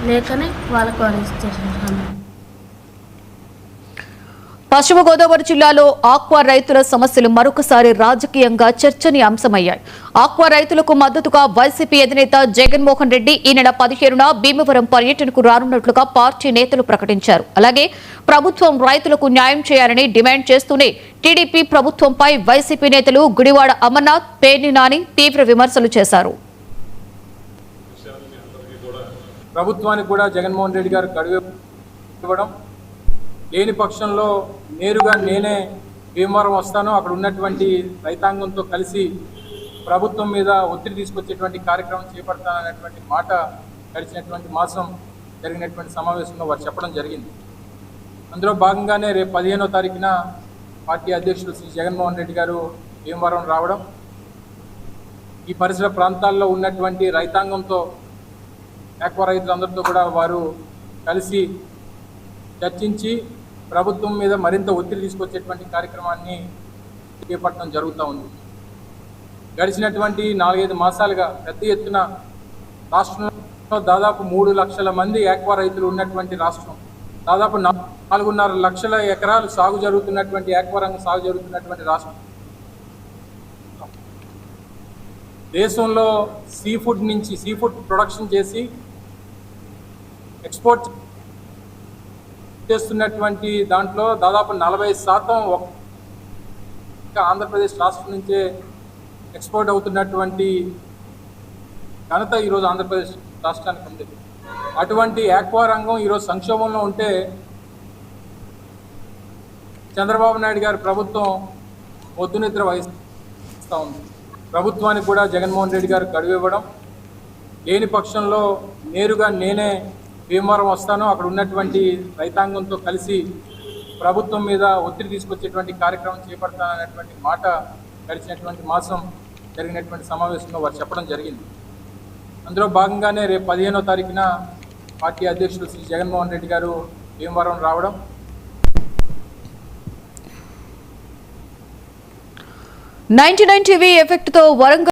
లేకనే వాళ్ళకు అరెస్ట్ చేశారు. పశ్చిమ గోదావరి జిల్లాలో ఆక్వా రైతుల సమస్యలు మరొకసారి రాజకీయంగా చర్చనీయాంశమయ్యాయి. ఆక్వా రైతులకు మద్దతుగా వైసీపీ అధినేత జగన్మోహన్ రెడ్డి ఈ నెల 17న భీమవరం పర్యటనకు రానున్నట్లుగా పార్టీ నేతలు ప్రకటించారు. అలాగే ప్రభుత్వం రైతులకు న్యాయం చేయాలని డిమాండ్ చేస్తూనే టీడీపీ ప్రభుత్వంపై వైసీపీ నేతలు గుడివాడ అమర్నాథ్, పేర్ని నాని తీవ్ర విమర్శలు చేశారు. ప్రభుత్వానికి కూడా జగన్మోహన్ రెడ్డి గారు గడువు ఇవ్వడం, లేని పక్షంలో నేరుగా నేనే భీమవరం వస్తాను, అక్కడ ఉన్నటువంటి రైతాంగంతో కలిసి ప్రభుత్వం మీద ఒత్తిడి తీసుకొచ్చేటువంటి కార్యక్రమం చేపడతాననేటువంటి మాట గడిచినటువంటి మాసం జరిగినటువంటి సమావేశంలో వారు చెప్పడం జరిగింది. అందులో భాగంగానే రేపు 15వ తారీఖున పార్టీ అధ్యక్షుడు శ్రీ జగన్మోహన్ రెడ్డి గారు భీమవరం రావడం, ఈ పరిసర ప్రాంతాల్లో ఉన్నటువంటి రైతాంగంతో ఆక్వా రైతులందరితో కూడా వారు కలిసి చర్చించి ప్రభుత్వం మీద మరింత ఒత్తిడి తీసుకొచ్చేటువంటి కార్యక్రమాన్ని చేపట్టడం జరుగుతూ ఉంది. గడిచినటువంటి 4-5 మాసాలుగా పెద్ద ఎత్తున రాష్ట్రంలో దాదాపు 3 లక్షల మంది ఆక్వా రైతులు ఉన్నటువంటి రాష్ట్రం, దాదాపు 4.5 లక్షల ఎకరాలు సాగు జరుగుతున్నటువంటి ఆక్వా రంగం సాగు జరుగుతున్నటువంటి రాష్ట్రం. దేశంలో సీ ఫుడ్ ప్రొడక్షన్ చేసి ఎక్స్పోర్ట్ చేస్తున్నటువంటి దాంట్లో దాదాపు 40% ఆంధ్రప్రదేశ్ రాష్ట్రం నుంచే ఎక్స్పోర్ట్ అవుతున్నటువంటి ఘనత ఈరోజు ఆంధ్రప్రదేశ్ రాష్ట్రానికి ఉంది. అటువంటి ఆక్వా రంగం ఈరోజు సంక్షోభంలో ఉంటే చంద్రబాబు నాయుడు గారి ప్రభుత్వం మొద్దునిద్ర వహిస్తూ ఉంది. ప్రభుత్వానికి కూడా జగన్మోహన్ రెడ్డి గారు గడువు ఇవ్వడం, లేని పక్షంలో నేరుగా నేనే భీమవరం వస్తాను, అక్కడ ఉన్నటువంటి రైతాంగంతో కలిసి ప్రభుత్వం మీద ఒత్తిడి తీసుకొచ్చేటువంటి కార్యక్రమం చేపడతాననేటువంటి మాట గడిచినటువంటి మాసం జరిగినటువంటి సమావేశంలో వారు చెప్పడం జరిగింది. అందులో భాగంగానే రేపు 15వ తారీఖున పార్టీ అధ్యక్షుడు శ్రీ జగన్మోహన్ రెడ్డి గారు భీమవరం రావడం, 99 టీవీ ఎఫెక్ట్తో వరంగల్